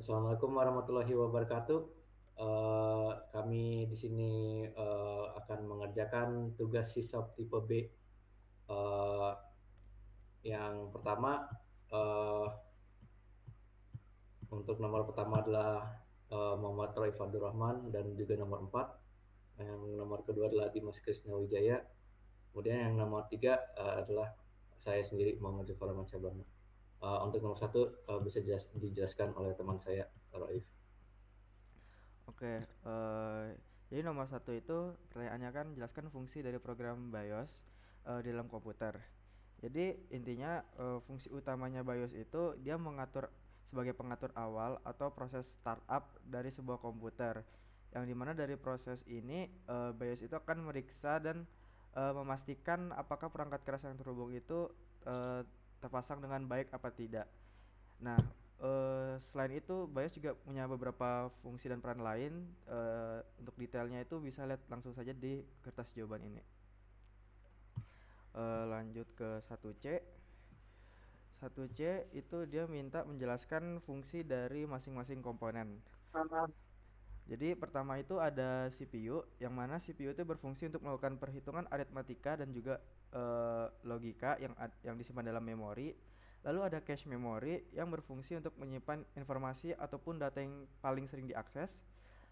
Assalamualaikum warahmatullahi wabarakatuh. Kami di sini akan mengerjakan tugas sisab tipe B. Yang pertama, eh, untuk nomor pertama adalah Muhammad Roy Fadur Rahman dan juga nomor 4. Yang nomor kedua adalah Dimas Krisna Wijaya. Kemudian yang nomor 3 adalah saya sendiri, Muhammad Jafar Mancabana. Untuk nomor 1 bisa dijelaskan oleh teman saya, Raif. Oke, jadi nomor satu itu pertanyaannya kan jelaskan fungsi dari program BIOS di dalam komputer. Jadi intinya fungsi utamanya BIOS itu dia mengatur sebagai pengatur awal atau proses startup dari sebuah komputer. Yang dimana dari proses ini BIOS itu akan meriksa dan memastikan apakah perangkat keras yang terhubung itu terpasang dengan baik apa tidak. Nah, selain itu BIOS juga punya beberapa fungsi dan peran lain. Untuk detailnya itu bisa lihat langsung saja di kertas jawaban ini. Lanjut ke 1C. 1C itu dia minta menjelaskan fungsi dari masing-masing komponen. Jadi pertama itu ada CPU, yang mana CPU itu berfungsi untuk melakukan perhitungan aritmatika dan juga logika yang disimpan dalam memori. Lalu ada cache memory yang berfungsi untuk menyimpan informasi ataupun data yang paling sering diakses.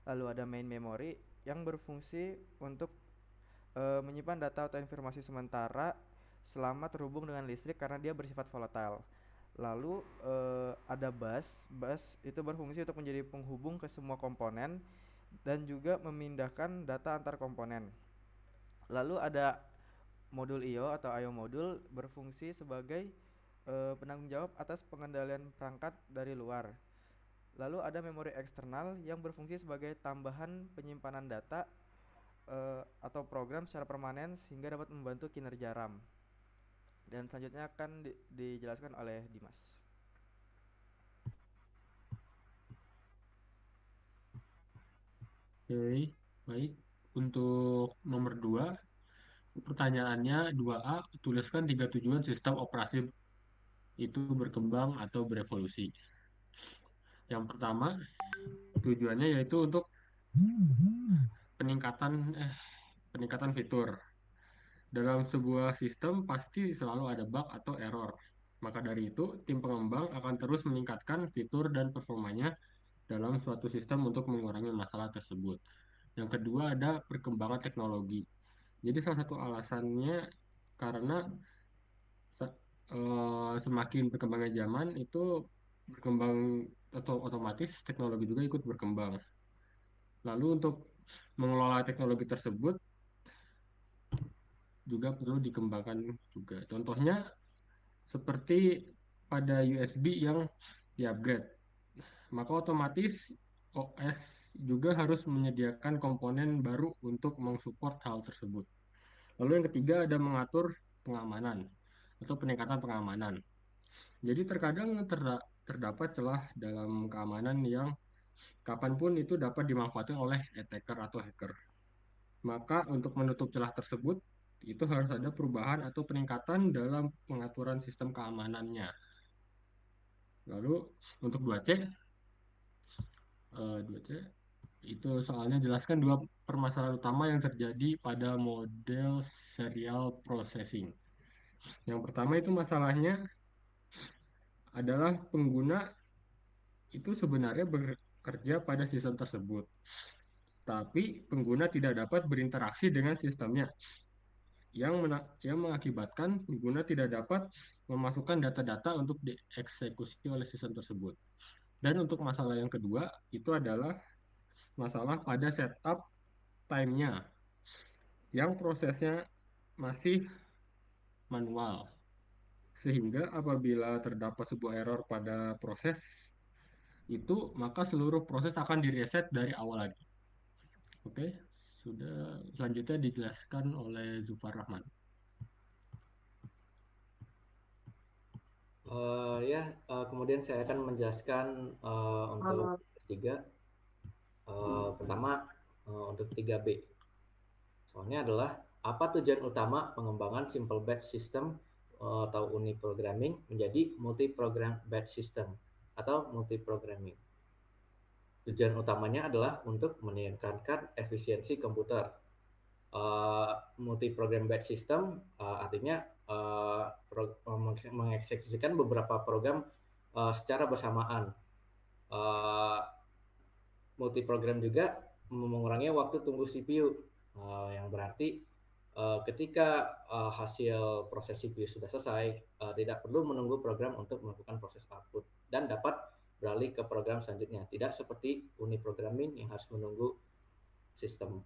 Lalu ada main memory yang berfungsi untuk menyimpan data atau informasi sementara selama terhubung dengan listrik karena dia bersifat volatile. Lalu ada bus. Bus itu berfungsi untuk menjadi penghubung ke semua komponen dan juga memindahkan data antar komponen. Lalu ada modul I/O atau I/O modul berfungsi sebagai penanggung jawab atas pengendalian perangkat dari luar. Lalu ada memori eksternal yang berfungsi sebagai tambahan penyimpanan data atau program secara permanen sehingga dapat membantu kinerja RAM. Dan selanjutnya akan dijelaskan oleh Dimas. Oke, baik. Untuk nomor 2, pertanyaannya 2A, tuliskan 3 tujuan sistem operasi itu berkembang atau berevolusi. Yang pertama, tujuannya yaitu untuk peningkatan peningkatan fitur. Dalam sebuah sistem pasti selalu ada bug atau error. Maka dari itu, tim pengembang akan terus meningkatkan fitur dan performanya dalam suatu sistem untuk mengurangi masalah tersebut. Yang kedua ada perkembangan teknologi. Jadi salah satu alasannya karena se- semakin berkembangnya zaman itu berkembang atau otomatis teknologi juga ikut berkembang. Lalu untuk mengelola teknologi tersebut juga perlu dikembangkan juga. Contohnya seperti pada USB yang di-upgrade, maka otomatis OS juga harus menyediakan komponen baru untuk mensupport hal tersebut. Lalu yang ketiga ada mengatur pengamanan atau peningkatan pengamanan. Jadi terkadang terdapat celah dalam keamanan yang kapanpun itu dapat dimanfaatkan oleh attacker atau hacker. Maka untuk menutup celah tersebut, itu harus ada perubahan atau peningkatan dalam pengaturan sistem keamanannya. Lalu untuk 2C, 2C itu soalnya jelaskan dua permasalahan utama yang terjadi pada model serial processing. Yang pertama itu masalahnya adalah pengguna itu sebenarnya bekerja pada sistem tersebut, tapi pengguna tidak dapat berinteraksi dengan sistemnya, yang mengakibatkan pengguna tidak dapat memasukkan data-data untuk dieksekusi oleh sistem tersebut. Dan untuk masalah yang kedua, itu adalah masalah pada setup time-nya, yang prosesnya masih manual. Sehingga apabila terdapat sebuah error pada proses itu, maka seluruh proses akan direset dari awal lagi. Oke, sudah selanjutnya dijelaskan oleh Zufar Rahman. Kemudian saya akan menjelaskan untuk tiga. Pertama, untuk 3B. Soalnya adalah apa tujuan utama pengembangan simple batch system atau uniprogramming menjadi multi program batch system atau multi programming. Tujuan utamanya adalah untuk meningkatkan efisiensi komputer. Multi-program batch system artinya mengeksekusikan beberapa program secara bersamaan. Multi-program juga mengurangi waktu tunggu CPU, yang berarti ketika hasil proses CPU sudah selesai, tidak perlu menunggu program untuk melakukan proses output dan dapat beralih ke program selanjutnya. Tidak seperti uniprogramming yang harus menunggu sistem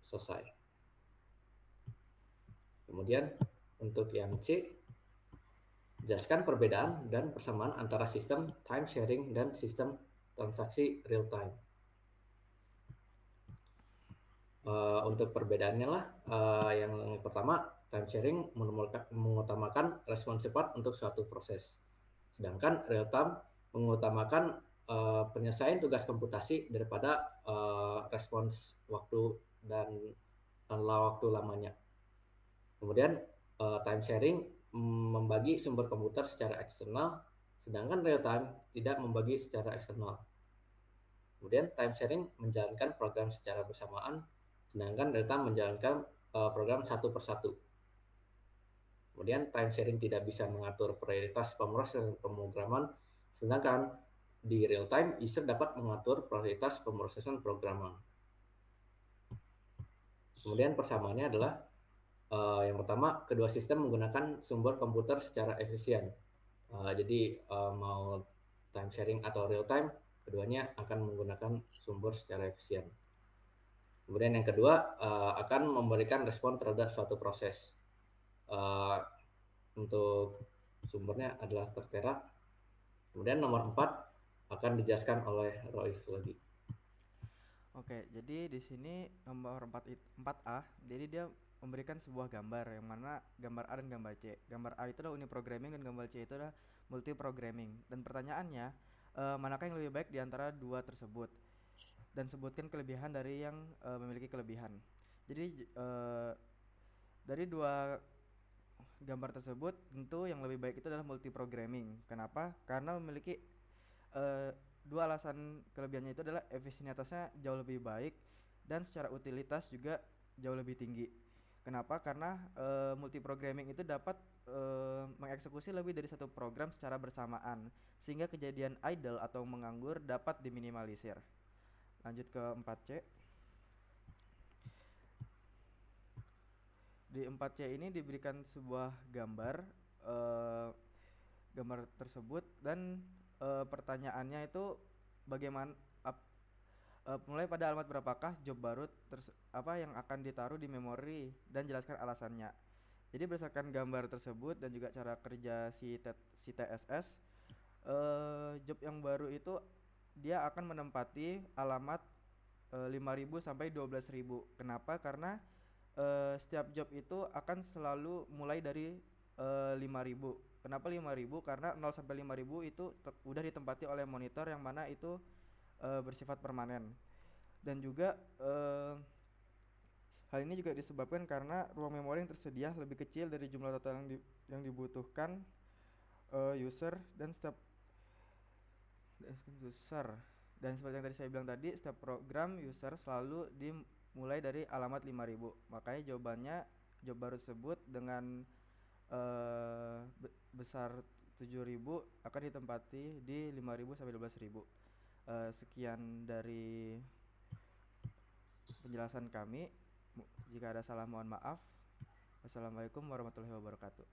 selesai. Kemudian untuk yang C, jelaskan perbedaan dan persamaan antara sistem time sharing dan sistem transaksi real time. Untuk perbedaannya lah, yang pertama, time sharing mengutamakan respons cepat untuk suatu proses, sedangkan real time mengutamakan penyelesaian tugas komputasi daripada respons waktu dan waktu lamanya. Kemudian time sharing membagi sumber komputer secara eksternal, sedangkan real time tidak membagi secara eksternal. Kemudian time sharing menjalankan program secara bersamaan, sedangkan real time menjalankan program satu persatu. Kemudian time sharing tidak bisa mengatur prioritas pemrosesan pemrograman, sedangkan di real time user dapat mengatur prioritas pemrosesan programan. Kemudian persamaannya adalah yang pertama, kedua sistem menggunakan sumber komputer secara efisien. Jadi mau time sharing atau real time, keduanya akan menggunakan sumber secara efisien. Kemudian yang kedua, akan memberikan respon terhadap suatu proses. Untuk sumbernya adalah Tertera. Kemudian nomor 4 akan dijelaskan oleh Roif lagi. Oke, jadi di sini nomor 4A, jadi dia memberikan sebuah gambar yang mana gambar A dan gambar C. Gambar A itu adalah uniprogramming dan gambar C itu adalah multiprogramming. Dan pertanyaannya, manakah yang lebih baik di antara dua tersebut? Dan sebutkan kelebihan dari yang memiliki kelebihan. Jadi dari dua gambar tersebut tentu yang lebih baik itu adalah multiprogramming. Kenapa? Karena memiliki dua alasan kelebihannya itu adalah efisienitasnya jauh lebih baik dan secara utilitas juga jauh lebih tinggi. Kenapa? Karena multiprogramming itu dapat mengeksekusi lebih dari satu program secara bersamaan sehingga kejadian idle atau menganggur dapat diminimalisir. Lanjut ke 4C. Di 4C ini diberikan sebuah gambar gambar tersebut dan pertanyaannya itu bagaimana mulai pada alamat berapakah job baru yang akan ditaruh di memori dan jelaskan alasannya. Jadi berdasarkan gambar tersebut dan juga cara kerja si TSS, job yang baru itu dia akan menempati alamat 5.000 sampai 12.000. Kenapa? Karena setiap job itu akan selalu mulai dari 5.000. Kenapa 5.000? Karena 0 sampai 5.000 itu udah ditempati oleh monitor yang mana itu bersifat permanen. Dan juga hal ini juga disebabkan karena ruang memori yang tersedia lebih kecil dari jumlah total yang dibutuhkan user dan setiap user. Dan seperti yang tadi saya bilang tadi, setiap program user selalu dimulai dari alamat 5.000. Makanya jawabannya job baru tersebut dengan besar 7.000 akan ditempati di 5.000 sampai 12.000. Sekian dari penjelasan kami. Jika ada salah mohon maaf. Wassalamualaikum warahmatullahi wabarakatuh.